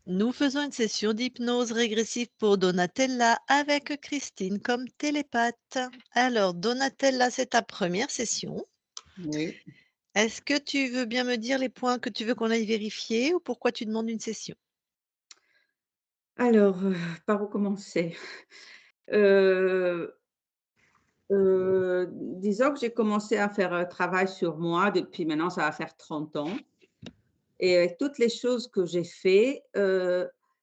Nous faisons une session d'hypnose régressive pour Donatella avec Christine comme télépathe. Alors, Donatella, c'est ta première session. Oui. Est-ce que tu veux bien me dire les points que tu veux qu'on aille vérifier ou pourquoi tu demandes une session? Alors, par où commencer? Heu disons que j'ai commencé à faire un travail sur moi depuis maintenant ça va faire 30 ans et toutes les choses que j'ai fait,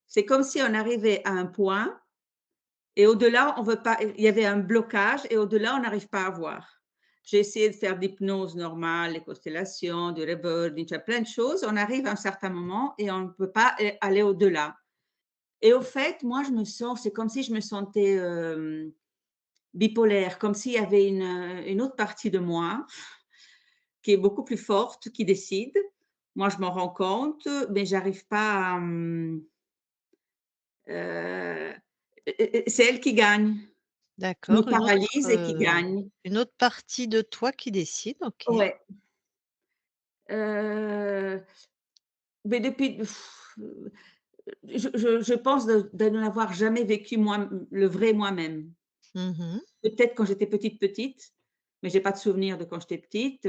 c'est comme si on arrivait à un point et au-delà on veut pas il y avait un blocage et au-delà on n'arrive pas à voir. J'ai essayé de faire de l'hypnose normale, les constellations, du rebirthing, tu plein de choses. On arrive à un certain moment et on ne peut pas aller au-delà et au fait, moi je me sens c'est comme si je me sentais, bipolaire, comme s'il y avait une autre partie de moi qui est beaucoup plus forte, qui décide. Moi, je m'en rends compte, mais j'arrive pas à, c'est elle qui gagne. Je me D'accord, paralyse et qui gagne. une autre partie de toi qui décide, OK. Ouais, heu, mais depuis je pense de ne l'avoir jamais vécu moi le vrai moi-même. Mmh. Peut-être quand j'étais petite, petite, mais j'ai pas de souvenir de quand j'étais petite,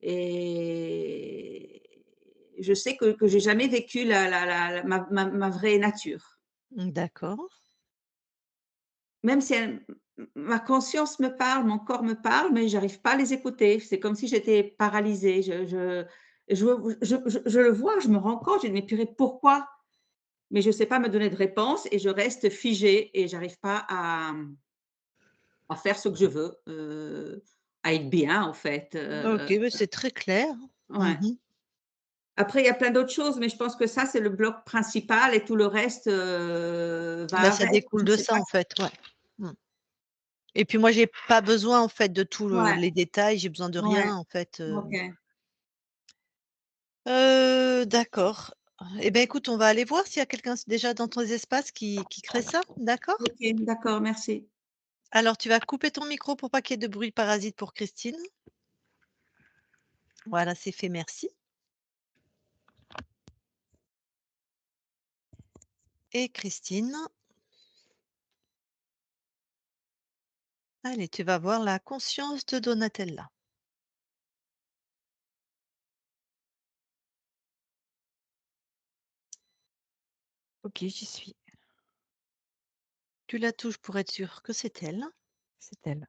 et je sais que j'ai jamais vécu la ma vraie nature. D'accord. Même si ma conscience me parle, mon corps me parle, mais j'arrive pas à les écouter. C'est comme si j'étais paralysée. Je le vois, je me rends compte, je dis: «Mais purée, pourquoi?» Mais je sais pas me donner de réponse et je reste figée et j'arrive pas à faire ce que je veux, à être bien en fait, OK, mais c'est très clair. ouais. Mmh. Après il y a plein d'autres choses, mais je pense que ça c'est le bloc principal et tout le reste, Bah, va ça avec. découle Je de sais ça, pas en fait, ouais. Mmh. Et puis moi, j'ai pas besoin, en fait, de tous ouais, les détails, j'ai besoin de ouais, rien, en fait. OK, D'accord. Eh ben, écoute, on va aller voir s'il y a quelqu'un déjà dans ton espace qui crée ça, d'accord? OK, d'accord, merci. Alors tu vas couper ton micro pour pas qu'il y ait de bruit parasite pour Christine. Voilà, c'est fait, merci. Et Christine, allez, tu vas voir la conscience de Donatella. OK, j'y suis. Tu la touches pour être sûre que c'est elle. C'est elle.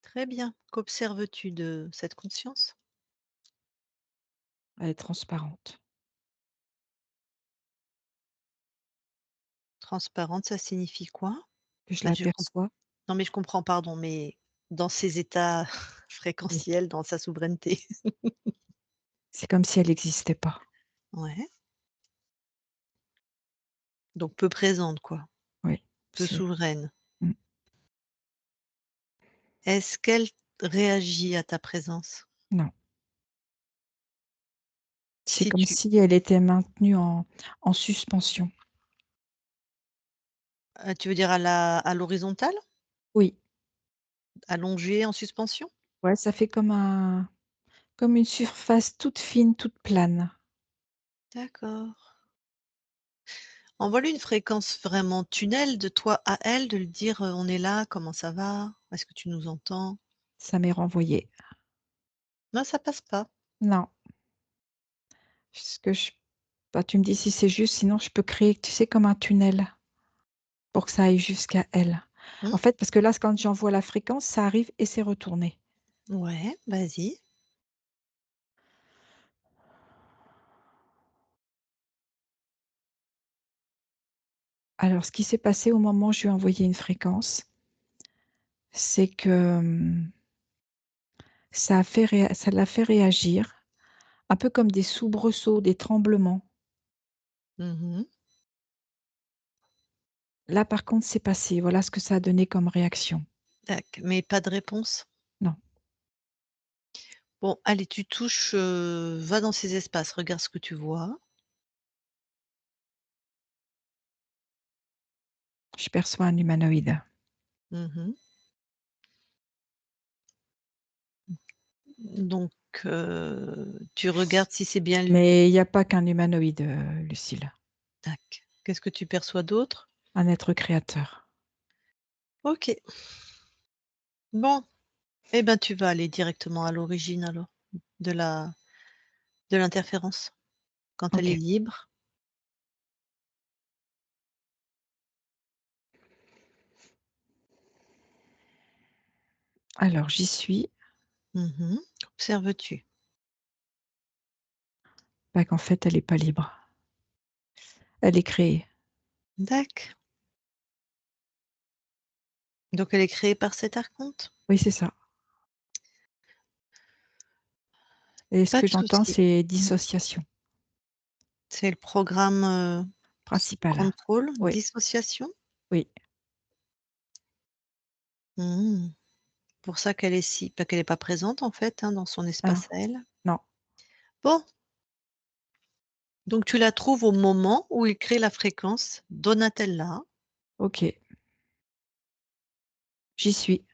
Très bien. Qu'observes-tu de cette conscience? Elle est transparente. Transparente, ça signifie quoi? Que je Là, je com l'aperçois. non, mais je comprends, pardon, mais dans ses états Oui. fréquentiels, dans sa souveraineté. C'est comme si elle n'existait pas. Ouais, donc peu présente, quoi, Oui, peu c'est souveraine. mmh. Est-ce qu'elle réagit à ta présence? Non. C'est Si comme tu si elle était maintenue en suspension. tu veux dire à l'horizontale? Oui, Allongée en suspension? ouais, ça fait comme une surface toute fine, toute plane. D'accord. Envoie-lui une fréquence vraiment tunnel de toi à elle, de lui dire, «On est là, comment ça va? Est-ce que tu nous entends?» Ça m'est renvoyé. Non, ça passe pas. Non, ce que je bah, tu me dis si c'est juste, sinon je peux créer, tu sais, comme un tunnel pour que ça aille jusqu'à elle. Mmh? En fait, parce que là, quand j'envoie la fréquence, ça arrive et c'est retourné. Ouais, vas-y. Alors, ce qui s'est passé au moment où je lui ai envoyé une fréquence, c'est que, ça l'a fait réagir, un peu comme des soubresauts, des tremblements. Mmh. Là, par contre, c'est passé. Voilà ce que ça a donné comme réaction. Tac, mais pas de réponse? Non, Bon, allez, tu touches, va dans ces espaces, regarde ce que tu vois. je perçois un humanoïde. Mmh. Donc tu regardes si c'est bien lui. Mais il n'y a pas qu'un humanoïde, Lucille, Tac. Qu'est-ce que tu perçois d'autre? un être créateur. OK. Bon, eh ben, tu vas aller directement à l'origine alors de la de l'interférence, quand elle est OK. libre. Alors j'y suis, Mmh. Qu'observes-tu? bah, qu'en fait elle est pas libre. Elle est créée. Dac. Donc elle est créée par cet archonte? Oui, c'est ça. Et ce Pas que de j'entends, souci. c'est Mmh. dissociation C'est le programme, principale. contrôle, Oui, dissociation? oui. Mmh. Pour ça qu'elle est si bah, qu'elle est pas présente en fait, hein, dans son Ah, espace à elle. non, Bon, donc tu la trouves au moment où il crée la fréquence Donatella, OK. J'y suis.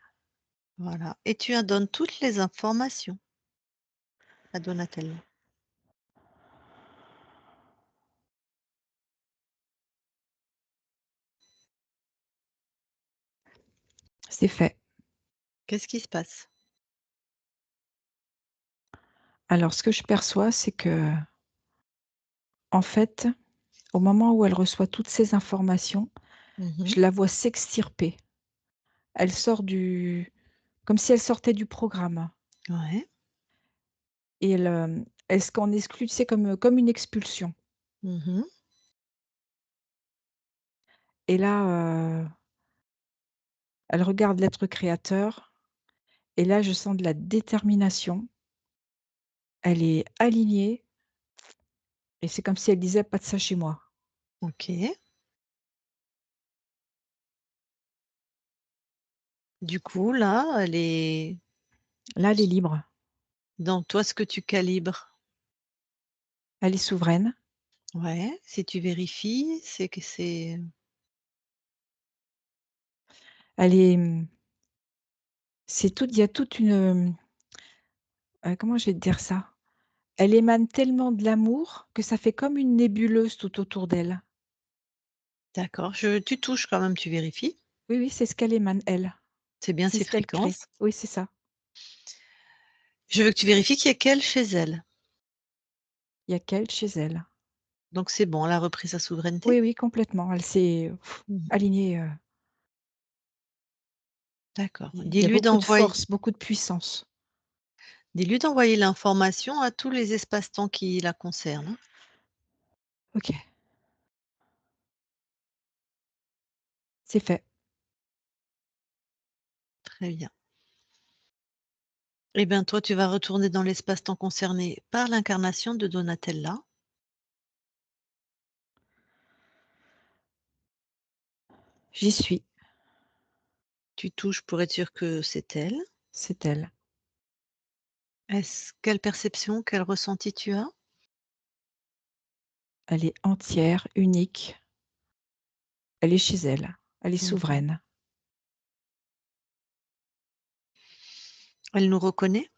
voilà, et tu en donnes toutes les informations à Donatella. C'est fait. Qu'est-ce qui se passe? Alors ce que je perçois, c'est que en fait, au moment où elle reçoit toutes ces informations, Mmh. je la vois s'extirper. Elle sort du comme si elle sortait du programme Ouais. et elle s'en exclut, tu sais, comme une expulsion Mmh. et là, elle regarde l'être créateur et là, je sens de la détermination. Elle est alignée et c'est comme si elle disait: «Pas de ça chez moi». OK. Du coup, là, elle est Là, elle est libre, donc toi, ce que tu calibres, elle est souveraine, ouais, si tu vérifies, c'est que c'est elle est, c'est tout il y a toute une, comment je vais te dire ça? Elle émane tellement de l'amour que ça fait comme une nébuleuse tout autour d'elle. d'accord, tu touches quand même, tu vérifies. Oui, oui, c'est ce qu'elle émane, elle. C'est bien C'est ces ce qu'elle crée. fréquences. Oui, c'est ça. Je veux que tu vérifies qu'il y a qu'elle chez elle. Il y a qu'elle chez elle. Donc c'est bon, elle a repris sa souveraineté? Oui, oui, complètement. Elle s'est Mmh. alignée, D'accord. il y a beaucoup de force, beaucoup de puissance. Dis-lui d'envoyer l'information à tous les espaces-temps qui la concernent, hein. OK, c'est fait. Très bien. Eh bien, toi, tu vas retourner dans l'espace-temps concerné par l'incarnation de Donatella. J'y suis, Tu touches pour être sûr que c'est elle. c'est elle. Quelle perception, quel ressenti tu as? Elle est entière, unique. Elle est chez elle. Elle est Mmh. souveraine. Elle nous reconnaît?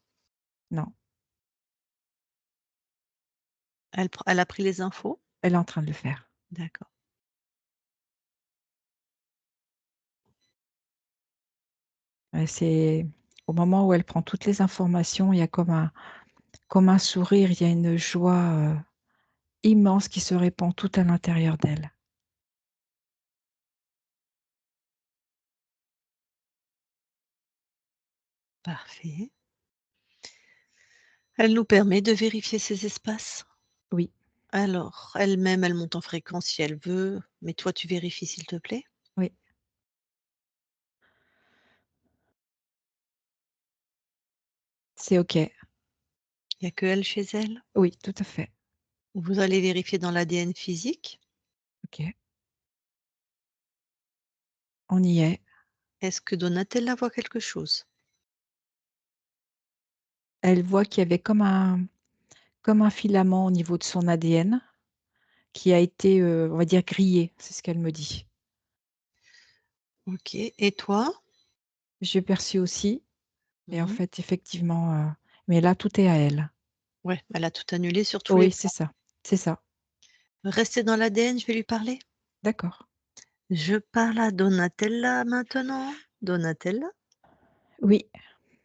Non, Elle a pris les infos? elle est en train de le faire. D'accord. C'est au moment où elle prend toutes les informations, il y a comme un sourire, il y a une joie, immense qui se répand tout à l'intérieur d'elle. Parfait. Elle nous permet de vérifier ces espaces. Oui, Alors, elle-même, elle monte en fréquence si elle veut, mais toi, tu vérifies s'il te plaît? oui, c'est OK. Il y a que elle chez elle? Oui, tout à fait. Vous allez vérifier dans l'ADN physique. OK, on y est. Est-ce que Donatella voit quelque chose? Elle voit qu'il y avait comme un filament au niveau de son ADN qui a été, on va dire grillé, c'est ce qu'elle me dit. OK, et toi? J'ai perçu aussi et en Mmh. fait effectivement, Mais là, tout est à elle. Ouais, elle a tout annulé sur tous les Oui, c'est plans. ça, c'est ça. Restez dans l'ADN, je vais lui parler. D'accord. Je parle à Donatella maintenant. Donatella, Oui,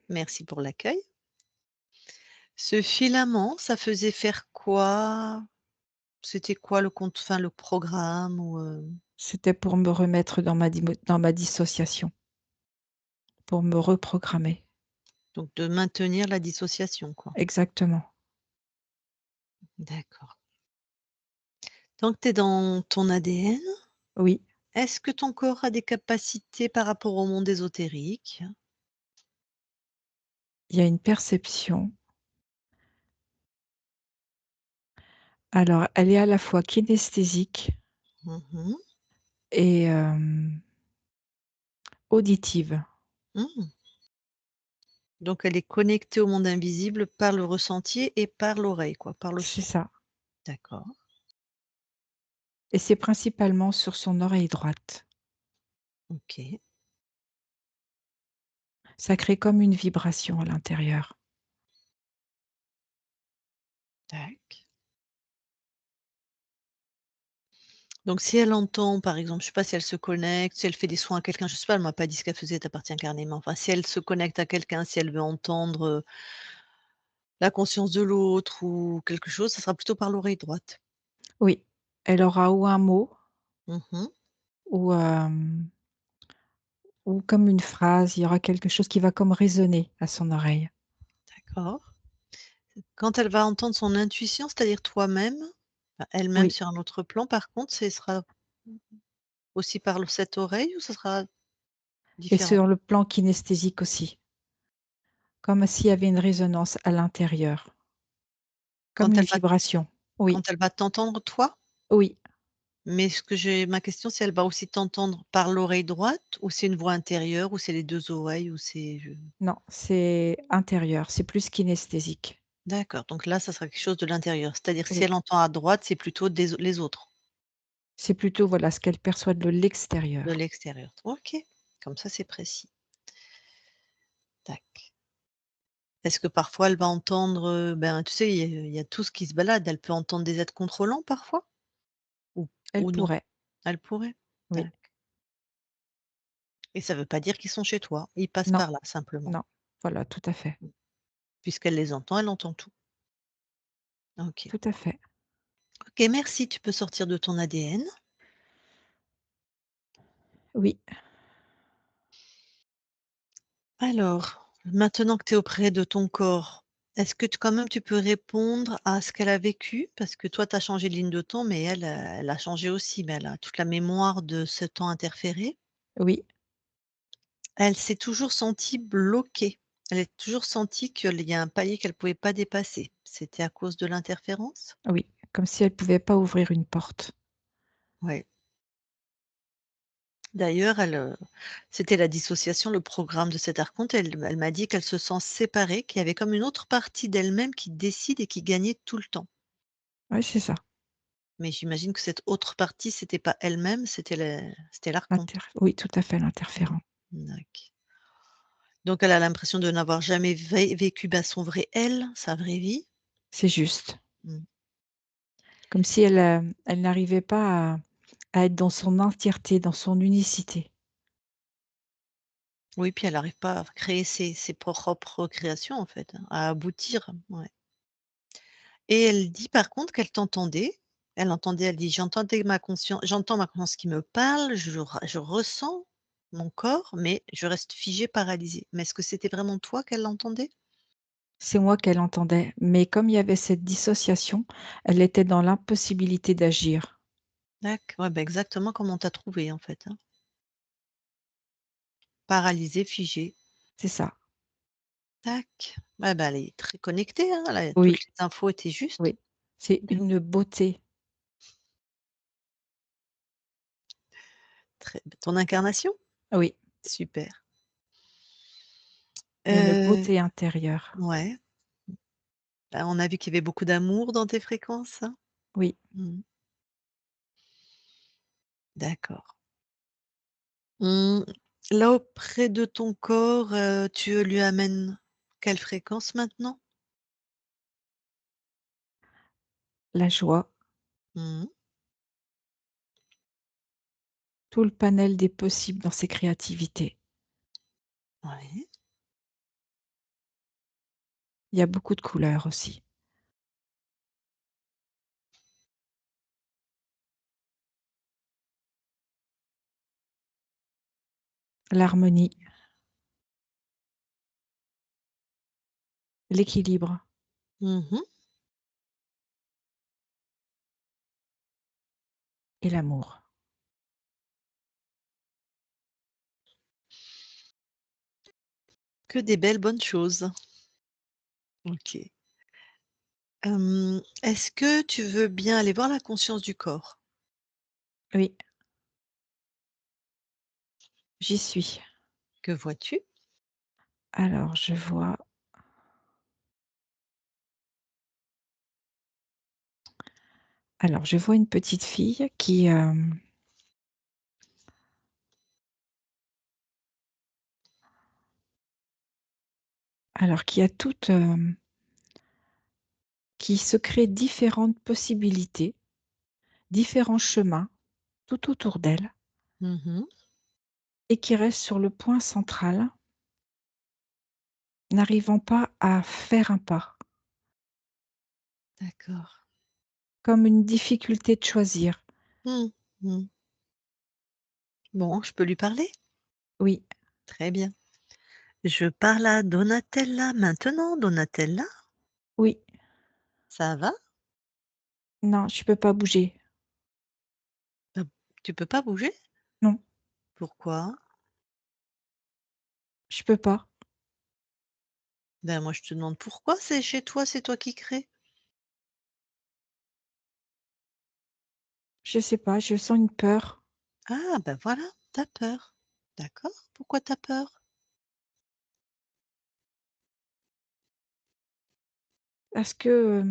merci pour l'accueil. Ce filament, ça faisait faire quoi? C'était quoi le compte enfin le programme ou, c'était pour me remettre dans ma dissociation, pour me reprogrammer. donc de maintenir la dissociation, quoi? Exactement. D'accord. Tant que tu es dans ton ADN, Oui, est-ce que ton corps a des capacités par rapport au monde ésotérique? il y a une perception. Alors, elle est à la fois kinesthésique Mmh. et auditive. Mmh. Donc elle est connectée au monde invisible par le ressenti et par l'oreille, quoi, par le C'est son. ça. D'accord, Et c'est principalement sur son oreille droite. OK, Ça crée comme une vibration à l'intérieur. tac. Donc si elle entend, par exemple, je sais pas si elle se connecte, si elle fait des soins à quelqu'un, je sais pas, elle m'a pas dit ce qu'elle faisait, tu carnément. Enfin, si elle se connecte à quelqu'un, si elle veut entendre, la conscience de l'autre ou quelque chose, ça sera plutôt par l'oreille droite. Oui, elle aura ou un mot Mmh. ou, ou comme une phrase, il y aura quelque chose qui va comme résonner à son oreille. D'accord. Quand elle va entendre son intuition, c'est-à-dire toi-même, enfin elle-même Oui, sur un autre plan, par contre, ce sera aussi par cette oreille ou ce sera et différent? sur le plan kinesthésique aussi, comme s'il y avait une résonance à l'intérieur, comme Quand une elle va vibration. Oui, quand elle va t'entendre toi? oui, Mais ce que j'ai ma question, c'est elle va aussi t'entendre par l'oreille droite ou c'est une voix intérieure ou c'est les 2 oreilles ou c'est je non, c'est intérieur, c'est plus kinesthésique. d'accord, donc là, ça sera quelque chose de l'intérieur. C'est-à-dire si Oui, elle entend à droite, c'est plutôt les autres, c'est plutôt, voilà, ce qu'elle perçoit de de l'extérieur. l'extérieur. OK, comme ça, c'est précis. Tac. Est-ce que parfois elle va entendre, ben, tu sais, il y a tout ce qui se balade. Elle peut entendre des êtres contrôlants parfois? Ou Elle ou non? pourrait, Elle pourrait? oui. Tac. Et ça veut pas dire qu'ils sont chez toi. Ils passent Non, par là simplement. non, voilà, tout à fait, Mmh. Puisqu'elle les entend, elle entend tout. OK. tout à fait. OK, merci, tu peux sortir de ton ADN. Oui, Alors, maintenant que tu es auprès de ton corps, est-ce que quand même tu peux répondre à ce qu'elle a vécu? Parce que toi, tu as changé de ligne de temps, mais elle, elle a changé aussi, mais elle a toute la mémoire de ce temps interféré. oui, Elle s'est toujours sentie bloquée. Elle a toujours senti qu'il y a un palier qu'elle ne pouvait pas dépasser. C'était à cause de l'interférence? oui, comme si elle pouvait pas ouvrir une porte. Ouais. D'ailleurs, c'était la dissociation, le programme de cet archonte. Elle m'a dit qu'elle se sent séparée, qu'il y avait comme une autre partie d'elle-même qui décide et qui gagnait tout le temps. Oui, c'est ça, Mais j'imagine que cette autre partie, c'était pas elle-même, c'était l'archonte. oui, tout à fait, Mmh. l'interférent. Dac. Donc elle a l'impression de n'avoir jamais vécu, bah, son vrai elle, sa vraie vie. C'est juste. Mmh. Comme si elle, elle n'arrivait pas à être dans son entièreté, dans son unicité. Oui, puis elle n'arrive pas à créer ses propres créations, en fait, hein, à aboutir, ouais. Et elle dit par contre qu'elle t'entendait. Elle dit: J'entends ma conscience qui me parle, je ressens mon corps, mais je reste figée, paralysée». Mais est-ce que c'était vraiment toi qu'elle entendait? C'est moi qu'elle entendait, mais comme il y avait cette dissociation, elle était dans l'impossibilité d'agir. Ouais, bah, exactement comme on t'a trouvé en fait, hein. Paralysée, figée. C'est ça. Tac. Ouais, bah, elle est très connectée, hein, toutes Oui, les infos étaient justes. oui. C'est une beauté, Ton incarnation? oui, Super. une Heu, beauté intérieure. ouais, bah, on a vu qu'il y avait beaucoup d'amour dans tes fréquences, hein? Oui, Mmh. D'accord. Mmh, là, auprès de ton corps, tu lui amènes quelle fréquence maintenant? la joie, Mmh. tout le panel des possibles dans ses créativités. Ouais. Il y a beaucoup de couleurs aussi. L'harmonie, l'équilibre Mmh. et l'amour. Que des belles bonnes choses. OK. Est-ce que tu veux bien aller voir la conscience du corps? Oui, j'y suis. Que vois-tu? Alors je vois une petite fille qui a qui se crée différentes possibilités, différents chemins tout autour d'elle Mmh. et qui reste sur le point central, n'arrivant pas à faire un pas, D'accord. comme une difficulté de choisir. Mmh. Mmh. Bon, je peux lui parler? Oui, Très bien. Je parle à Donatella maintenant. Donatella, oui, ça va? non, je peux pas bouger. Bah, tu peux pas bouger? Non, Pourquoi? je peux pas. Ben, moi, je te demande pourquoi, c'est chez toi, c'est toi qui crées. Je sais pas, je sens une peur Ah, ben voilà, tu peur. D'accord. Pourquoi t'as peur? parce que,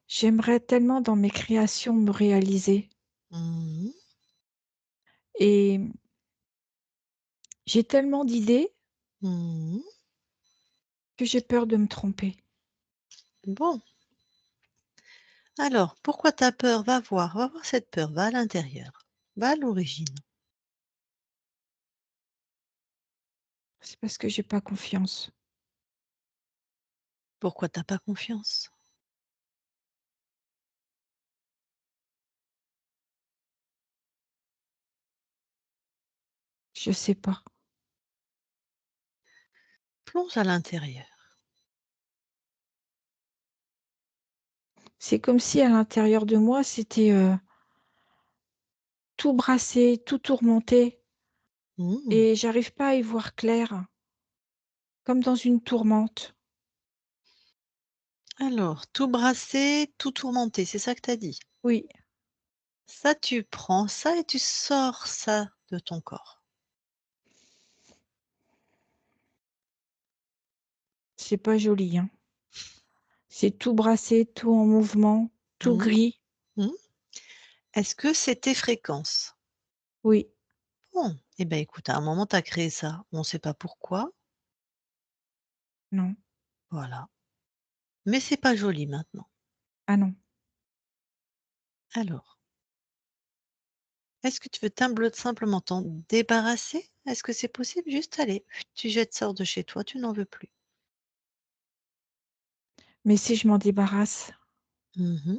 j'aimerais tellement dans mes créations me réaliser Mmh. et j'ai tellement d'idées Mmh. que j'ai peur de me tromper. Bon, alors, pourquoi t'as peur? Va voir cette peur, va à l'intérieur, va à l'origine. C'est parce que j'ai pas confiance. Pourquoi t'as pas confiance? Je sais pas. Plonge à l'intérieur. C'est comme si à l'intérieur de moi, c'était, tout brassé, tout tourmenté Mmh. et j'arrive pas à y voir clair, comme dans une tourmente. Alors, tout brasser, tout tourmenter, c'est ça que tu as dit? Oui, Ça, tu prends ça et tu sors ça de ton corps. c'est pas joli, hein. C'est tout brassé, tout en mouvement, tout Mmh. gris. Mmh. Est-ce que c'est tes fréquences? Oui, Bon, eh ben, écoute, à un moment, tu as créé ça. On ne sait pas pourquoi, non. voilà. Mais c'est pas joli maintenant. Ah non. Alors, est-ce que tu veux simplement t'en débarrasser? Est-ce que c'est possible? Juste, allez, tu jettes ça hors de chez toi, tu n'en veux plus. Mais si je m'en débarrasse, Mmh.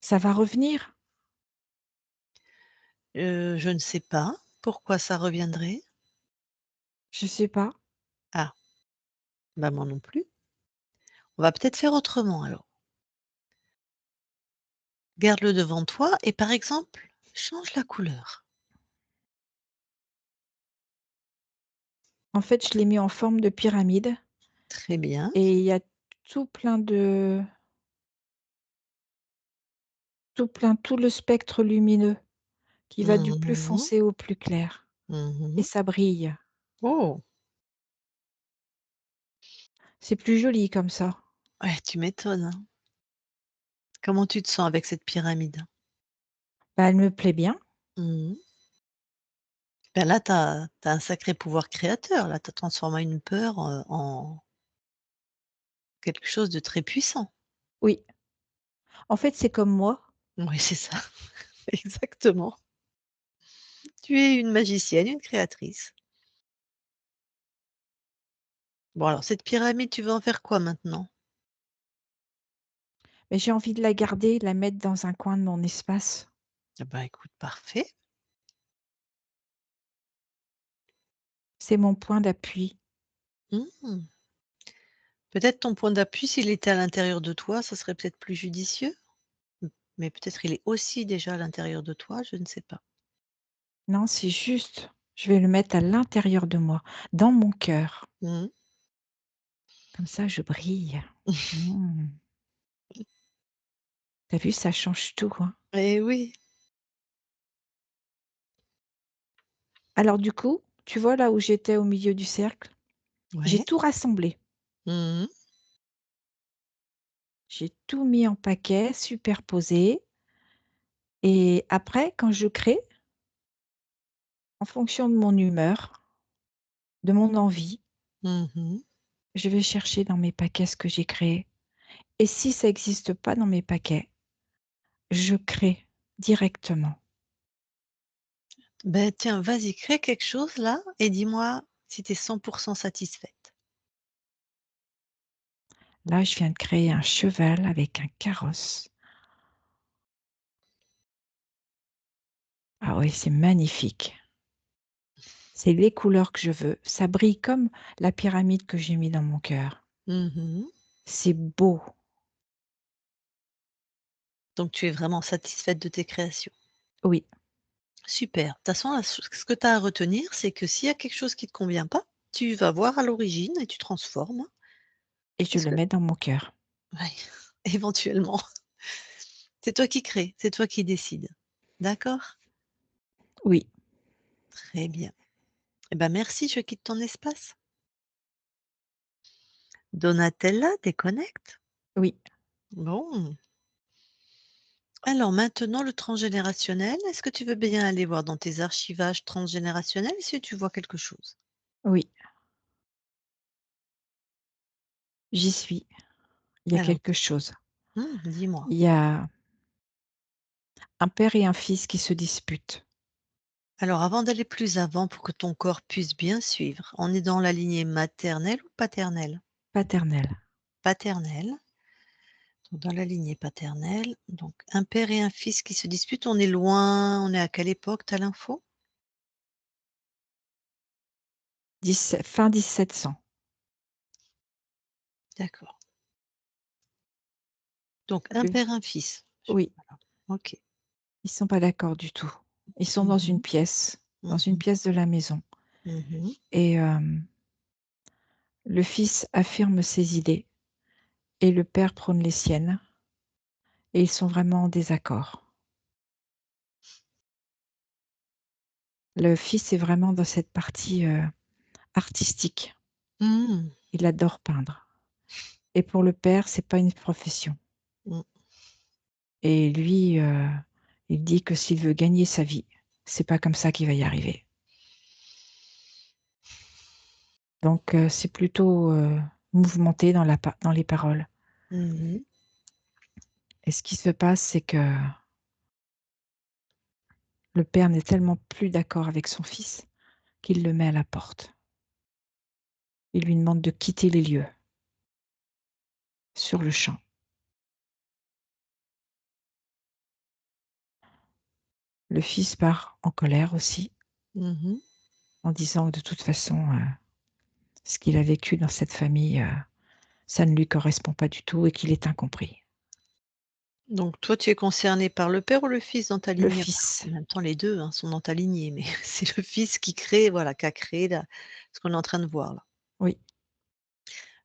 ça va revenir? Je ne sais pas pourquoi ça reviendrait. Je sais pas. Ah, bah, moi non plus. On va peut-être faire autrement alors. Garde-le devant toi et par exemple, change la couleur. En fait, je l'ai mis en forme de pyramide Très bien. et il y a tout plein de tout le spectre lumineux qui va du plus Mmh mh. foncé au plus clair et Mmh. ça brille. Oh! C'est plus joli comme ça. Ouais, tu m'étonnes, hein. Comment tu te sens avec cette pyramide? Bah, elle me plaît bien. Mmh. Ben là, tu as un sacré pouvoir créateur, là, tu as transformé une peur, en quelque chose de très puissant. Oui. En fait, c'est comme moi. Oui, c'est ça, exactement. Tu es une magicienne, une créatrice. Bon alors cette pyramide, tu veux en faire quoi maintenant? Mais j'ai envie de la garder, la mettre dans un coin de mon espace. Ah bah, écoute, parfait. C'est mon point d'appui. Mmh. Peut-être ton point d'appui, s'il était à l'intérieur de toi, ça serait peut-être plus judicieux? Mais peut-être il est aussi déjà à l'intérieur de toi, je ne sais pas. Non, c'est juste, je vais le mettre à l'intérieur de moi, dans mon cœur. Mmh. Comme ça, je brille. Mmh. Tu vu, ça change tout, hein. Eh oui. Alors du coup, tu vois là où j'étais au milieu du cercle? J'ai Ouais. tout rassemblé. Mmh. J'ai tout mis en paquet, superposé et après quand je crée, en fonction de mon humeur, de mon envie, Mmh. je vais chercher dans mes paquets ce que j'ai créé et si ça existe pas dans mes paquets, je crée directement. Beh, tiens, vas-y, crée quelque chose là et dis-moi si tu es 100 satisfaite. Là, je viens de créer un cheval avec un carrosse. Ah oui, c'est magnifique. C'est les couleurs que je veux. Ça brille comme la pyramide que j'ai mis dans mon cœur. Mmh. C'est beau. Donc tu es vraiment satisfaite de tes créations. Oui, Super. De toute façon, là, ce que tu as à retenir, c'est que s'il y a quelque chose qui te convient pas, tu vas voir à l'origine et tu transformes. et je Parce le que mets dans mon cœur. ouais, éventuellement, c'est toi qui crée, c'est toi qui décides. D'accord? Oui, Très bien. Eh ben, merci, je quitte ton espace. Donatella, déconnecte. oui, Bon. Alors maintenant, le transgénérationnel, est-ce que tu veux bien aller voir dans tes archivages transgénérationnels si tu vois quelque chose? oui, j'y suis. Il y a Alors, quelque chose. dis-moi. Il y a un père et un fils qui se disputent. Alors, avant d'aller plus avant pour que ton corps puisse bien suivre, on est dans la lignée maternelle ou paternelle? Paternel. Paternelle. Donc, dans la lignée paternelle, donc un père et un fils qui se disputent, on est loin, on est à quelle époque? Tu l'info? Fin 1700. D'accord. Donc un Le- père, un fils. Oui, OK. ils sont pas d'accord du tout. Ils sont Mmh. dans une Mmh. pièce de la maison. Mmh. Et le fils affirme ses idées et le père prône les siennes. Et ils sont vraiment en désaccord. Le fils est vraiment dans cette partie artistique. Mmh. Il adore peindre. Et pour le père, c'est pas une profession. Mmh. Et lui, il dit que s'il veut gagner sa vie, c'est pas comme ça qu'il va y arriver. Donc, c'est plutôt, mouvementé dans les paroles. Mmh. Et ce qui se passe, c'est que le père n'est tellement plus d'accord avec son fils qu'il le met à la porte. Il lui demande de quitter les lieux, sur le champ. Le fils part en colère aussi, Mmh. en disant que de toute façon, ce qu'il a vécu dans cette famille, ça ne lui correspond pas du tout et qu'il est incompris. Donc toi, tu es concerné par le père ou le fils dans ta Le lignée? Enfin, fils, en même temps, les 2 hein, sont dans ta lignée, mais c'est le fils qui crée, voilà, qui a créé la ce qu'on est en train de voir là. oui.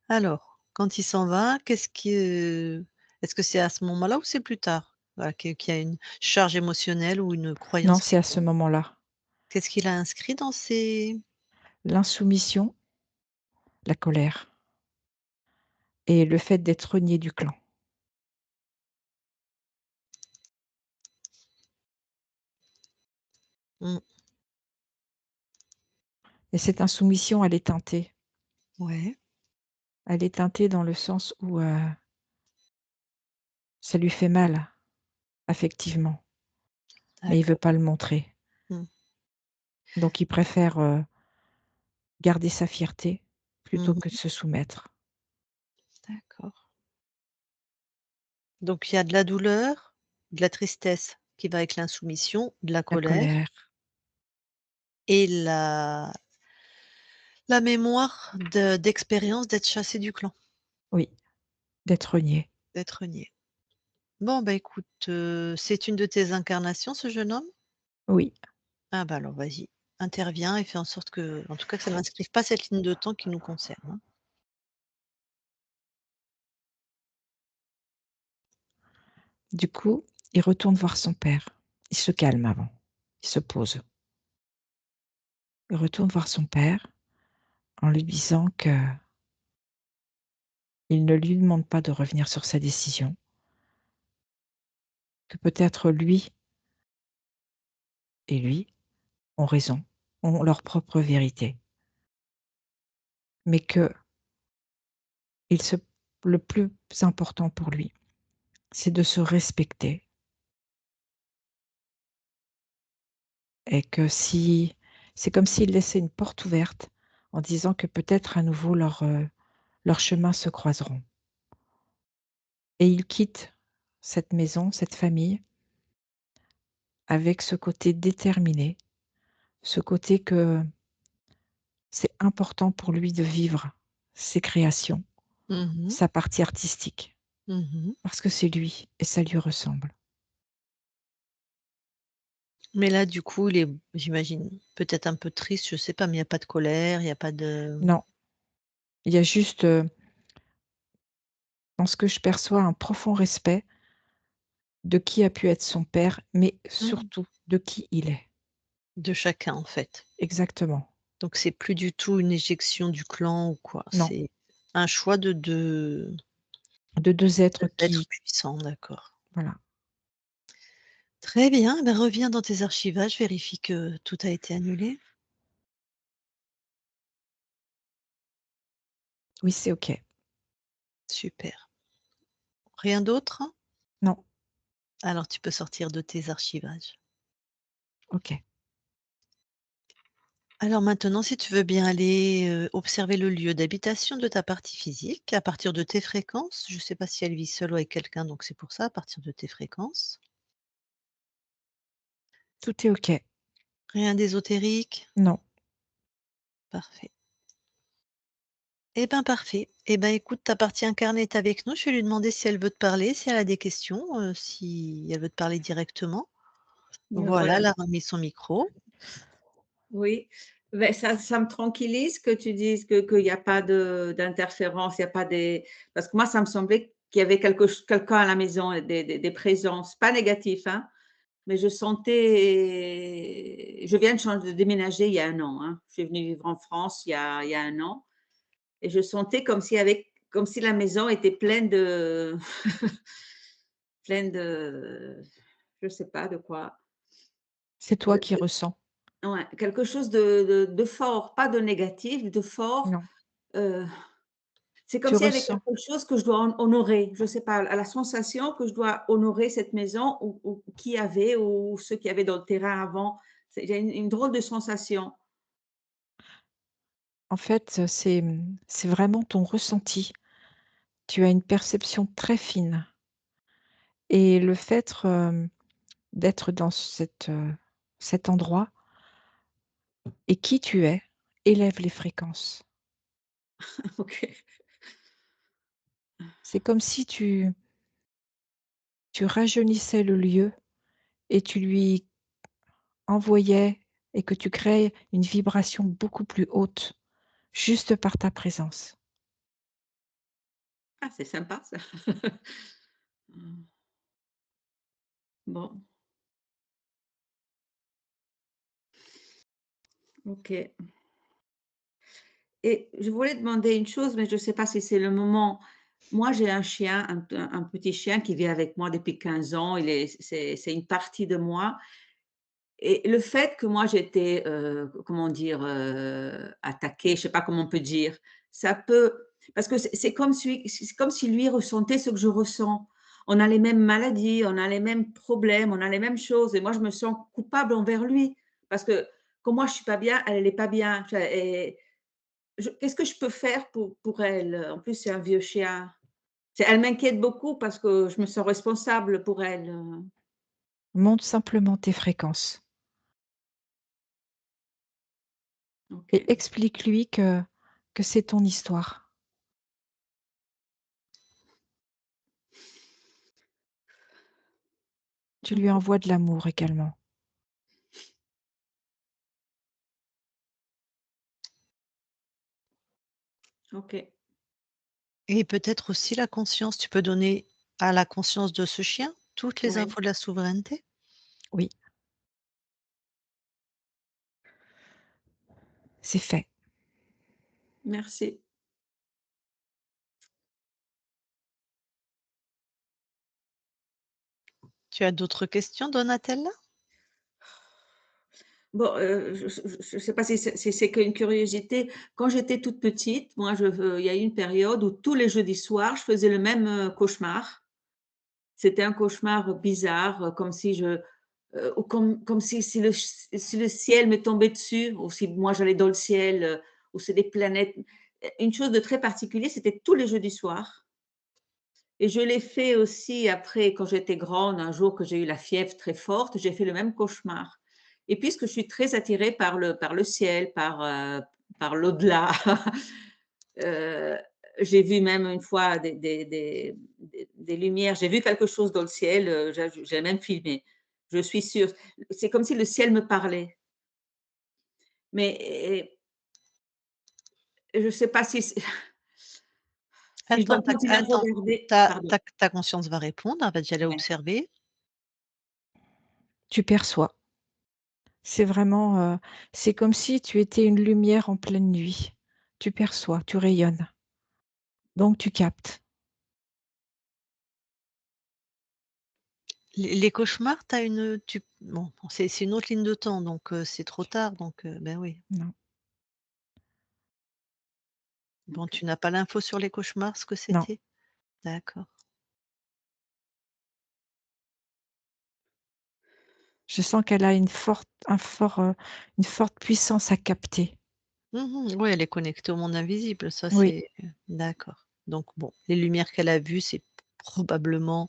Alors, quand il s'en va, est-ce que c'est à ce moment-là ou c'est plus tard? Voilà, qu'il y a une charge émotionnelle ou une Non, croyance c'est qui à ce moment-là. qu'est-ce qu'il a inscrit dans ses L'insoumission, la colère et le fait d'être renié du clan. mmh, Et cette insoumission, elle est teintée. ouais. Elle est teintée dans le sens où, ça lui fait mal affectivement, mais il veut D'accord. pas le montrer. Mmh. Donc il préfère, garder sa fierté plutôt que de Mmh. se soumettre. D'accord. Donc il y a de la douleur, de la tristesse qui va avec l'insoumission, de la La colère colère, et la mémoire d'expérience d'être chassé du clan, oui, d'être renié. d'être renié. Bon, bah, écoute, c'est une de tes incarnations, ce jeune homme? Oui, Ah bah, alors vas-y, interviens et fais en sorte que en tout cas, que ça n'inscrive pas cette ligne de temps qui nous concerne, hein. du coup, il retourne voir son père. Il se calme avant, il se pose. Il retourne voir son père en lui disant qu'il ne lui demande pas de revenir sur sa décision, que peut-être lui et lui ont raison, ont leur propre vérité, mais que il se le plus important pour lui, c'est de se respecter et que si c'est comme s'il laissait une porte ouverte en disant que peut-être à nouveau leurs chemins se croiseront et il quitte cette maison, cette famille avec ce côté déterminé, ce côté que c'est important pour lui de vivre ses créations, Mmh mh. sa partie artistique, Mmh. parce que c'est lui et ça lui ressemble. Mais là, du coup, il est j'imagine peut-être un peu triste, je sais pas, mais il y a pas de colère, il y a pas de Non, il y a juste, dans ce que je perçois, un profond respect de qui a pu être son père, mais mmh, surtout de qui il est. de chacun, en fait. Exactement. Donc c'est plus du tout une éjection du clan ou quoi, Non, c'est un choix de 2 êtres d'être qui puissant, d'accord. voilà. Très bien, ben reviens dans tes archivages, vérifie que tout a été annulé. Oui, c'est OK. Super. Rien d'autre? Non, Alors tu peux sortir de tes archivages. OK. Alors maintenant, si tu veux bien aller, observer le lieu d'habitation de ta partie physique à partir de tes fréquences. Je ne sais pas si elle vit seule ou avec quelqu'un, donc c'est pour ça, à partir de tes fréquences. Tout est OK. Rien d'ésotérique? Non. Parfait. Eh ben, parfait. Eh ben, écoute, ta partie incarnée est avec nous. Je vais lui demander si elle veut te parler, si elle a des questions, si elle veut te parler directement. Voilà, Voilà. elle a remis son micro. Oui, beh, ça me tranquillise que tu dises que qu'il y a pas de d'interférence, il y a pas des parce que moi, ça me semblait qu'il y avait quelqu'un à la maison, des présences, pas négatifs, hein, mais je sentais je viens de déménager il y a 1 an, hein. Je suis venue vivre en France il y a 1 an et je sentais comme si la maison était pleine de pleine de je sais pas de quoi. C'est toi qui ressens. Ouais, quelque chose de fort, pas de négatif, de fort, Non, heu, c'est comme tu s'il y avait ressens. quelque chose que je dois honorer. Je sais pas, la sensation que je dois honorer cette maison ou qui avait ou ceux qui avaient dans le terrain avant. J'ai une drôle de sensation. En fait, c'est vraiment ton ressenti. Tu as une perception très fine et le fait, d'être dans cet endroit et qui tu es élève les fréquences. OK. C'est comme si tu rajeunissais le lieu et tu lui envoyais et que tu créais une vibration beaucoup plus haute, juste par ta présence. Ah, c'est sympa ça. Mmh. Bon, OK. Et je voulais demander une chose, mais je ne sais pas si c'est le moment. Moi, j'ai un chien, un petit chien qui vit avec moi depuis 15 ans. C'est une partie de moi et le fait que moi j'étais, comment dire? Attaquée, je ne sais pas comment on peut dire, ça peut Parce que c'est comme si lui ressentait ce que je ressens. On a les mêmes maladies, on a les mêmes problèmes, on a les mêmes choses et moi je me sens coupable envers lui parce que quand moi je suis pas bien, elle est pas bien. Et qu'est-ce que je peux faire pour elle? En plus, c'est un vieux chien. Elle m'inquiète beaucoup parce que je me sens responsable pour elle. Monte simplement tes fréquences et OK. explique-lui que c'est ton histoire. Tu lui OK. envoies de l'amour également. OK. Et peut-être aussi la conscience, tu peux donner à la conscience de ce chien toutes les Oui, infos de la souveraineté. Oui, c'est fait. merci. Tu as d'autres questions, Donatella? Bon, je sais pas si c'est qu'une curiosité. Quand j'étais toute petite, moi, il y a eu une période où tous les jeudis soirs, je faisais le même, cauchemar. C'était un cauchemar bizarre, comme si ou comme si le ciel me tombait dessus ou si moi j'allais dans le ciel, ou c'est des planètes. Une chose de très particulier, c'était tous les jeudis soirs et je l'ai fait aussi après quand j'étais grande, un jour que j'ai eu la fièvre très forte, j'ai fait le même cauchemar et puisque je suis très attirée par le ciel, par l'au-delà, heu, j'ai vu même une fois des lumières, j'ai vu quelque chose dans le ciel, j'ai même filmé. Je suis sûre. C'est comme si le ciel me parlait. Mais je ne sais pas si c'est si je dois continuer à Attends, regarder pardon. ta conscience va répondre, elle va déjà aller Ouais. observer. Tu perçois. C'est vraiment, c'est comme si tu étais une lumière en pleine nuit. Tu perçois, tu rayonnes, donc tu captes. Les cauchemars, tu as une tu bon, c'est une autre ligne de temps, donc c'est trop tard, donc ben oui. Non, Bon, OK. tu n'as pas l'info sur les cauchemars, ce que non. c'était? D'accord. Je sens qu'elle a une forte puissance à capter. Mmh. Oui, elle est connectée au monde invisible, ça Oui, c'est d'accord. Donc bon, les lumières qu'elle a vues, c'est probablement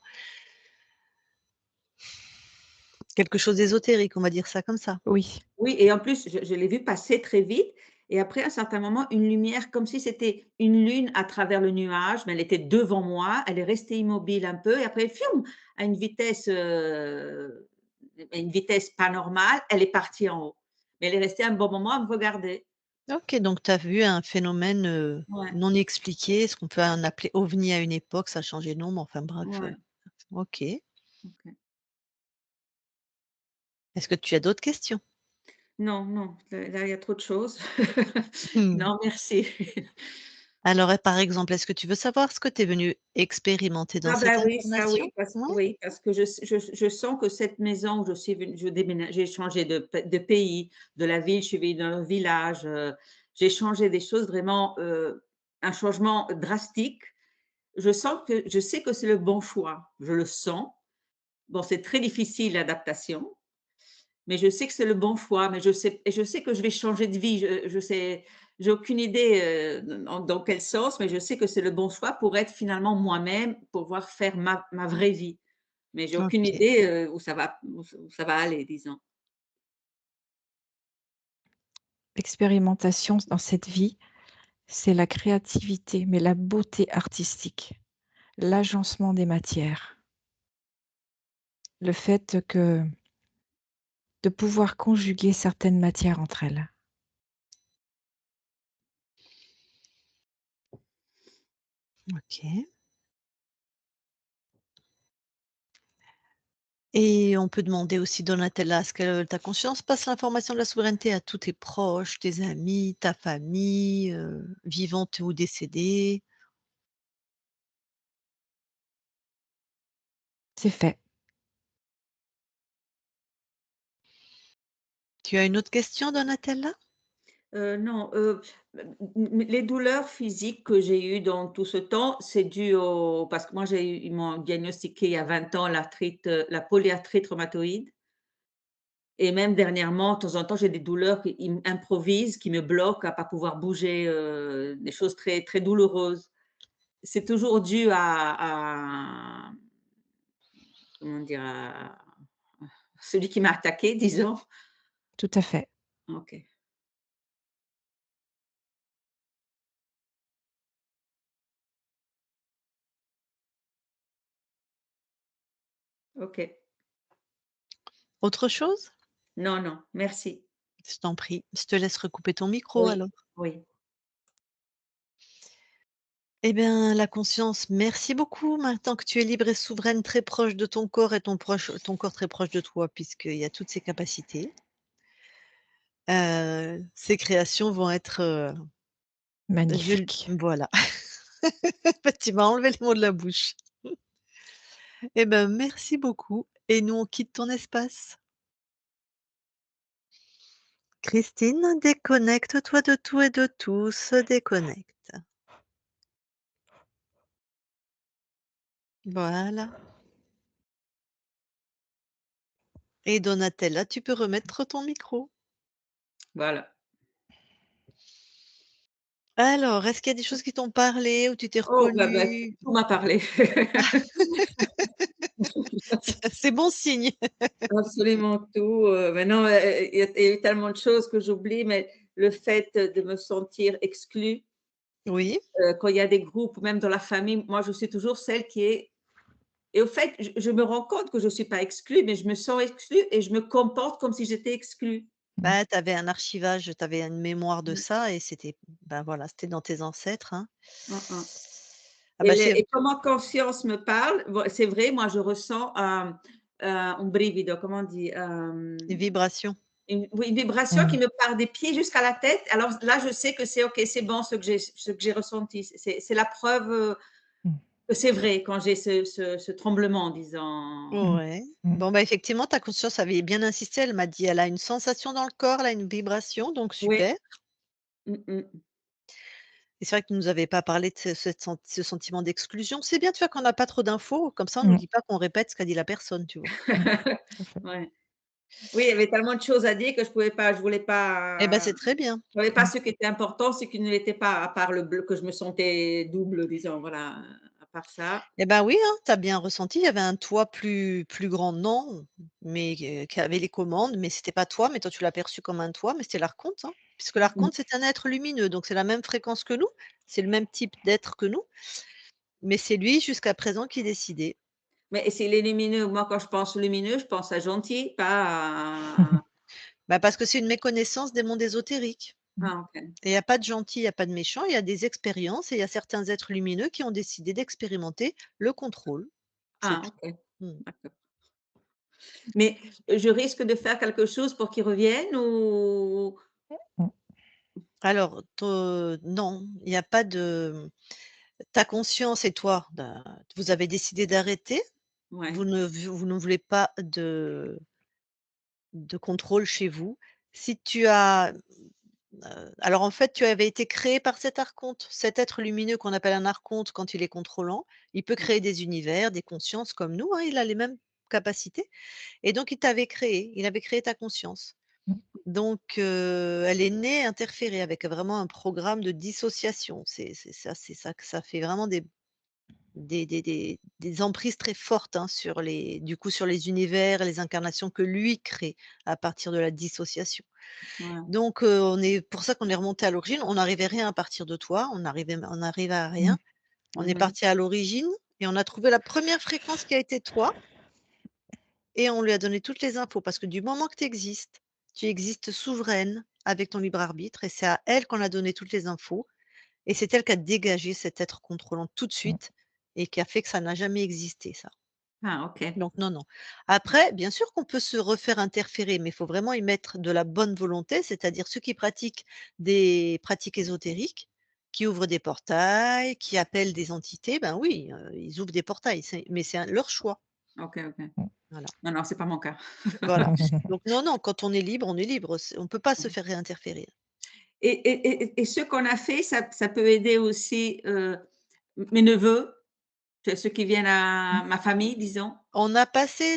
quelque chose d'ésotérique, on va dire ça comme ça. oui, Oui et en plus, je l'ai vu passer très vite et après, à un certain moment, une lumière comme si c'était une lune à travers le nuage, mais elle était devant moi. Elle est restée immobile un peu et après, fioum, à une vitesse pas normale, elle est partie en haut. Mais elle est restée un bon moment à me regarder. OK, donc tu as vu un phénomène, Ouais, non expliqué, ce qu'on peut en appeler OVNI à une époque, ça a changé de nom, mais enfin bref, ouais, OK. OK. Est-ce que tu as d'autres questions? Non, non, là, il y a trop de choses. Mmh. Non, merci. Alors, par exemple, est-ce que tu veux savoir ce que tu es venu expérimenter dans Ah cette bah oui, ça incarnation? Ouais? oui, parce que je sens que cette maison où je suis venue j'ai changé de pays, de la ville, je suis venue dans un village, j'ai changé des choses vraiment, un changement drastique. Je sais que c'est le bon choix, je le sens. Bon, c'est très difficile l'adaptation, mais je sais que c'est le bon choix, mais je sais que je vais changer de vie. Je sais j'ai aucune idée, dans quel sens, mais je sais que c'est le bon choix pour être finalement moi-même, pour pouvoir faire ma vraie vie. Mais j'ai aucune OK. idée, où ça va aller, disons. l'expérimentation dans cette vie, c'est la créativité, mais la beauté artistique, l'agencement des matières, le fait que de pouvoir conjuguer certaines matières entre elles. OK. Et on peut demander aussi, Donatella, est-ce que ta conscience passe l'information de la souveraineté à tous tes proches, tes amis, ta famille, vivante ou décédée? C'est fait. Tu as une autre question, Donatella? Non, les douleurs physiques que j'ai eues dans tout ce temps, c'est dû au parce que moi ils m'ont diagnostiqué il y a 20 ans la polyarthrite rhumatoïde et même dernièrement, de temps en temps, j'ai des douleurs qui improvisent, qui me bloquent à pas pouvoir bouger, des choses très, très douloureuses. C'est toujours dû à comment dire? À celui qui m'a attaqué, disons. Tout à fait. OK, OK. Autre chose? Non, non, merci. Je t'en prie. Je te laisse recouper ton micro Oui, alors. oui. Eh bien, la conscience, merci beaucoup. Maintenant que tu es libre et souveraine, très proche de ton corps et ton corps très proche de toi, puisqu'il y a toutes ces capacités, ces créations vont être, Magnifique. voilà. Bah, tu m'as enlevé les mots de la bouche. Eh ben, merci beaucoup et nous, on quitte ton espace. Christine, déconnecte-toi de tout et de tous, déconnecte. Voilà. Et Donatella, tu peux remettre ton micro. Voilà. Alors, est-ce qu'il y a des choses qui t'ont parlé, où tu t'es Oh, bah, reconnue? tout m'a parlé. C'est bon signe. Absolument tout, maintenant, il y a eu tellement de choses que j'oublie, mais le fait de me sentir exclue, Oui, quand il y a des groupes ou même dans la famille, moi je suis toujours celle qui est et au fait, je me rends compte que je ne suis pas exclue, mais je me sens exclue et je me comporte comme si j'étais exclue. Mmh. bah, tu avais un archivage, tu avais une mémoire de Mmh. ça et c'était ben, voilà, c'était dans tes ancêtres, hein. Mmh mh. Ah bah, c'est Et quand ma conscience me parle, c'est vrai, moi je ressens un brivido, comment on dit? des vibrations. Une vibration qui Mmh. me part des pieds jusqu'à la tête. Alors là, je sais que c'est OK, c'est bon ce que j'ai ressenti. C'est la preuve, Mmh. que c'est vrai quand j'ai ce tremblement, disons. Mmh. Ouais. Mmh. Bon, bah, effectivement, ta conscience avait bien insisté, elle m'a dit: «Elle a une sensation dans le corps, elle a une vibration», donc Oui. super. Mmh mh. Et c'est vrai que tu nous avais pas parlé de ce sentiment d'exclusion. C'est bien, tu vois, qu'on n'a pas trop d'infos, comme ça on nous Mmh. dit pas qu'on répète ce qu'a dit la personne, tu vois? Mmh. Tout à fait. Ouais. Oui, il y avait tellement de choses à dire que je voulais Eh ben, pas c'est très bien. je voyais pas Mmh. ce qui était important, ce qui ne l'était pas, à part le bleu que je me sentais double, disons, voilà, à part ça. Eh ben, oui, hein, tu as bien ressenti, il y avait un toi plus grand, non, mais qui avait les commandes, mais c'était pas toi, mais toi tu l'as perçu comme un toi, mais c'était l'archonte, hein, puisque Mmh mh. l'archonte, c'est un être lumineux, donc c'est la même fréquence que nous, c'est le même type d'être que nous, mais c'est lui jusqu'à présent qui décidait. Mais c'est les lumineux. Moi, quand je pense lumineux, je pense à gentil, pas à Bah, parce que c'est une méconnaissance des mondes ésotériques. Mmh. ah OK. Et il y a pas de gentil, il y a pas de méchant, il y a des expériences et il y a certains êtres lumineux qui ont décidé d'expérimenter le contrôle, c'est Ah tout. OK, Mmh. d'accord. Mais je risque de faire quelque chose pour qu'ils reviennent ou Mmh. Alors te non, il y a pas de ta conscience et toi, vous avez décidé d'arrêter, ouais, vous ne voulez pas de contrôle chez vous. Si tu as alors en fait, tu avais été créé par cet archonte. Cet être lumineux qu'on appelle un archonte quand il est contrôlant, il peut ouais. créer des univers, des consciences comme nous, hein, il a les mêmes capacités et donc il t'avait créé, il avait créé ta conscience. Mmh. Donc elle est née interférer avec vraiment un programme de dissociation. C'est ça que ça fait vraiment des emprises très fortes, hein, sur les du coup, sur les univers et les incarnations que lui crée à partir de la dissociation. Ouais. Donc on est pour ça qu'on est remonté à l'origine. On n'arrivait rien à partir de toi, on arrivait à Mmh. rien. On est Mmh. parti à l'origine et on a trouvé la première fréquence qui a été toi et on lui a donné toutes les infos parce que du moment que tu existes souveraine avec ton libre arbitre et c'est à elle qu'on a donné toutes les infos et c'est elle qui a dégagé cet être contrôlant tout de Mmh. suite et qui a fait que ça n'a jamais existé ça. Ah OK. Donc non, non. Après, bien sûr qu'on peut se refaire interférer, mais il faut vraiment y mettre de la bonne volonté, c'est-à-dire ceux qui pratiquent des pratiques ésotériques, qui ouvrent des portails, qui appellent des entités, ben oui, ils ouvrent des portails, mais c'est leur choix. OK, OK. Mmh. Voilà, Non, non, c'est pas mon cas. voilà. Donc non, non, quand on est libre, on est libre. On ne peut pas se Ouais. faire réinterférer. et ce qu'on a fait, ça peut aider aussi, mes neveux, ceux qui viennent Mmh. à ma famille, disons?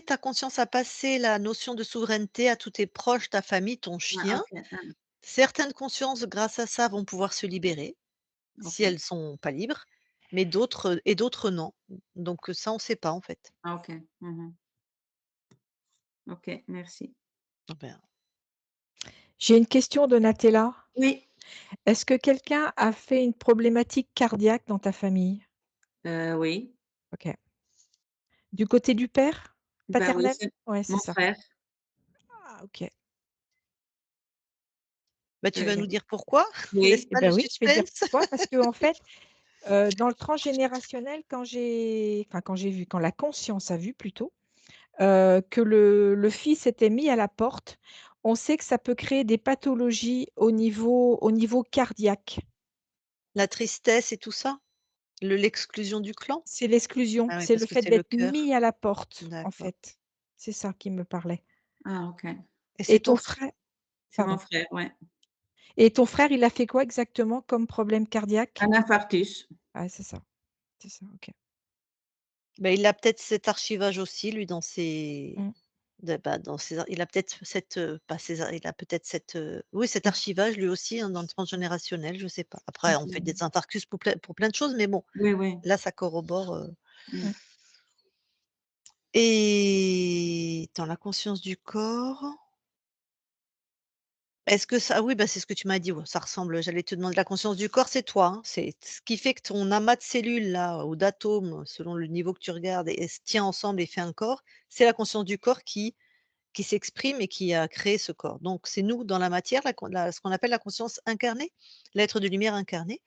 Ta conscience a passé la notion de souveraineté à tous tes proches, ta famille, ton Ah chien. OK, Certaines consciences, grâce à ça, vont pouvoir se libérer, si OK. elles sont pas libres, mais d'autres non. Donc ça, on sait pas, en fait. Ah OK. Mmh. OK, merci. Ah ben, J'ai une question, Donatella. Oui, Est-ce que quelqu'un a fait une problématique cardiaque dans ta famille? oui. OK. Du côté du père? Ben oui, Paternel? c'est Ouais, c'est mon ça. frère. Ah OK. bah, tu vas nous Heu, dire pourquoi? N'est-ce oui, Eh pas le ben oui, je vais te dire suspense? pourquoi. Parce qu'en fait, dans le transgénérationnel, quand la conscience a vu plutôt, que le fils était mis à la porte, on sait que ça peut créer des pathologies au niveau cardiaque. La tristesse et tout ça? L'exclusion du clan? C'est l'exclusion, Ah oui, c'est parce le que fait c'est le d'être cœur. mis à la porte, en D'accord. fait. C'est ça qui me parlait. ah OK. Et Et c'est ton ton frère? frère C'est mon pardon. frère, ouais. Et ton frère, il a fait quoi exactement comme problème cardiaque? Un infarctus. Ah, c'est ça, OK. Bah, il a peut-être cet archivage aussi, lui, dans ses Mmh, dans ses ar il a peut-être cette, pas ses ar il a peut-être cette, oui, cet mmh, archivage lui aussi, hein, dans le transgénérationnel, je sais pas. Après, on fait Mmh. des infarctus pour plein de choses, mais bon, Oui, oui. là, ça corrobore, Mmh. mmh. et dans la conscience du corps, est-ce que ça oui, bah, c'est ce que tu m'as dit, ouais, ça ressemble, j'allais te demander la conscience du corps, c'est toi, hein, c'est ce qui fait que ton amas de cellules là, ou d'atomes, selon le niveau que tu regardes et se tient ensemble et fait un corps, c'est la conscience du corps qui s'exprime et qui a créé ce corps. Donc c'est nous dans la matière, ce qu'on appelle la conscience incarnée, l'être de lumière incarné.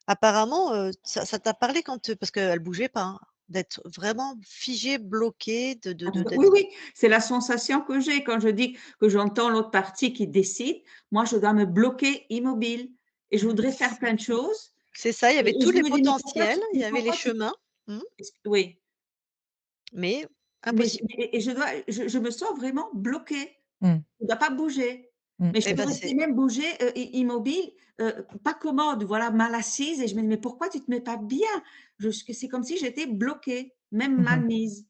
Apparemment, ça t'a parlé quand, parce qu'elle bougeait pas, hein, d'être vraiment figée, bloquée, Oui, d'être oui, c'est la sensation que j'ai quand je dis que j'entends l'autre partie qui décide. Moi, je dois me bloquer immobile et je voudrais faire plein de choses c'est ça, il y avait et tous je les me dis: potentiels, il y avait les chemins, mmh, oui, mais mais impossible. je me sens vraiment bloquée. Mmh, Je ne dois pas bouger. mmh. Mais je Et peux ben rester c'est même bouger, immobile, pas commode, voilà, mal assise et je me dis: «Mais pourquoi tu te mets pas bien?» C'est comme si j'étais bloquée, même Mmh mal mh. mise.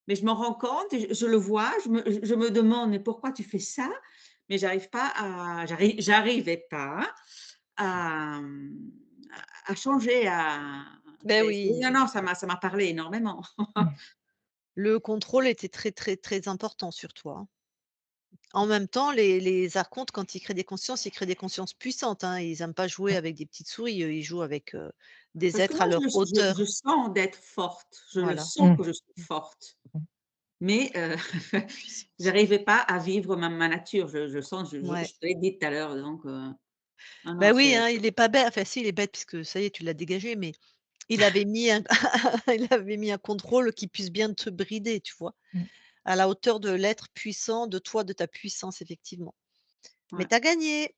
Mais je m'en rends compte et je le vois, je me demande: «Mais pourquoi tu fais ça?» Mais j'arrivais pas à, à changer, beh oui, oui, non, non, ça m'a parlé énormément. Mmh. le contrôle était très, très, très important sur toi, hein. En même temps, les archontes, quand ils créent des consciences, ils créent des consciences puissantes, hein. Ils aiment pas jouer avec des petites souris, eux, ils jouent avec, des Parce que êtres moi, à leur je hauteur. sens d'être forte, je le Voilà, sens Mmh. que je suis mmh, forte, Mmh. mais puissance. j'arrivais pas à vivre ma nature. Je sens, Ouais. je te l'ai dit tout à l'heure, donc non, Bah non, oui, c'est hein, il est pas bête, enfin si, il est bête puisque ça y est, tu l'as dégagé, mais il avait mis un il avait mis un contrôle qui puisse bien te brider, tu vois? Mmh. À la hauteur de l'être puissant, de toi, de ta puissance, effectivement. Mais ouais. tu as gagné!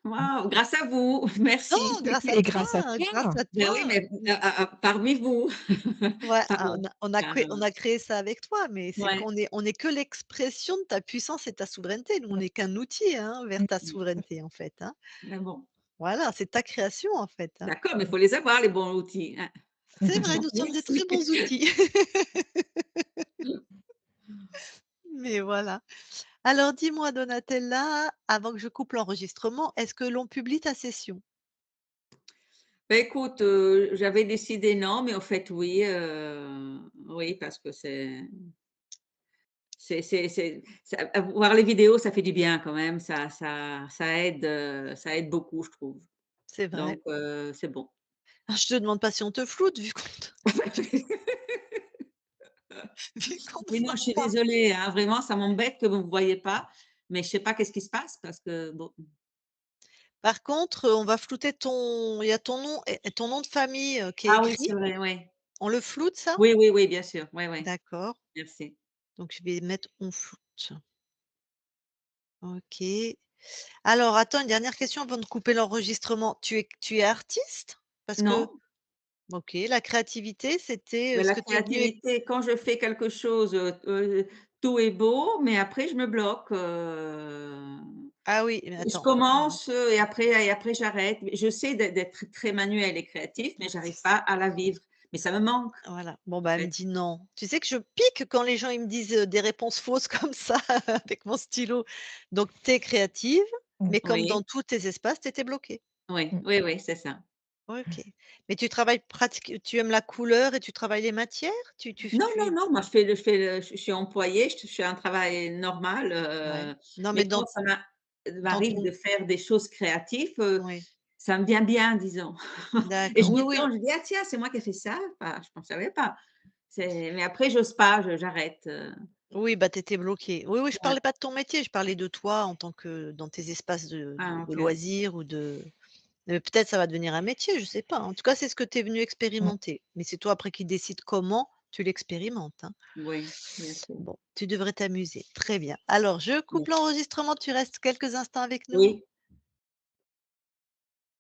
Waouh, grâce à vous, Non, merci. grâce à Et toi, grâce à grâce toi! à Ben toi! oui, mais parmi vous. Ouais, ah, Pardon. on a créé ça avec toi, mais c'est Ouais, qu'on est que l'expression de ta puissance et ta souveraineté. Nous, on Ouais. n'est qu'un outil, hein, vers ta Mmh. souveraineté, en fait, hein. mais bon, Voilà, c'est ta création, en fait, hein. d'accord, mais il faut les avoir les bons outils, hein. Mmh C'est vrai, mh. nous sommes de très Merci. bons outils. Mais voilà. Alors dis-moi, Donatella, avant que je coupe l'enregistrement, est-ce que l'on publie ta session? Bah, écoute, j'avais décidé non, mais en fait oui, oui, parce que voir les vidéos, ça fait du bien quand même, ça aide beaucoup, je trouve. C'est vrai. Donc c'est bon. Ah, je te demande pas si on te floute vu qu'on te vu qu'on te Oui, non, voit je suis pas. désolée, hein, vraiment, ça m'embête que vous ne me voyez pas, mais je sais pas qu'est-ce qui se passe parce que bon, Par contre, on va flouter ton il y a ton nom et ton nom de famille, qui est ah oui, écrit. c'est vrai, oui. On le floute ça? Oui, oui, oui, bien sûr. Oui, oui, D'accord, merci. donc je vais mettre on floute. OK. Alors attends, une dernière question avant de couper l'enregistrement. Tu es artiste? Parce que Non, OK, la créativité, c'était, mais ce la que tu es venu. créativité, quand je fais quelque chose, tout est beau, mais après je me bloque, Ah oui, mais Je attends. commence, et après j'arrête. Je sais d'être très manuel et créatif, mais j'arrive pas à la vivre. Mais ça me manque, Voilà. Bon, en bah, elle me fait. dit: «Non». Tu sais que je pique quand les gens, ils me disent, des réponses fausses comme ça avec mon stylo. Donc tu es créative, Mmh. mais comme dans Oui, tous tes espaces, tu étais bloquée. oui, Mmh. oui, oui, c'est ça. OK. Mais tu travailles tu aimes la couleur et tu travailles les matières? Non, non, Tu non, moi je suis employée, je fais un travail normal, ouais. Non, mais mais quand ça dans m'arrive ton de faire des choses créatives, oui, ça me vient bien, disons. Et d'accord. je Oui, m'y oui. plonge, je dis: «Ah tiens, c'est moi qui ai fait ça? Bah, je ne savais pas». Mais après j'ose pas, j'arrête, Oui, bah, tu étais bloquée. Oui, oui, je ouais. parlais pas de ton métier, je parlais de toi en tant que dans tes espaces de Ah de OK. loisirs ou de peut-être ça va devenir un métier, je sais pas. En tout cas, c'est ce que tu es venue Mmh. expérimenter. Mais c'est toi après qui décides comment tu l'expérimentes, hein. Oui, bien sûr. Bon, tu devrais t'amuser. Très bien. Alors je coupe Oui. l'enregistrement, tu restes quelques instants avec nous? Oui.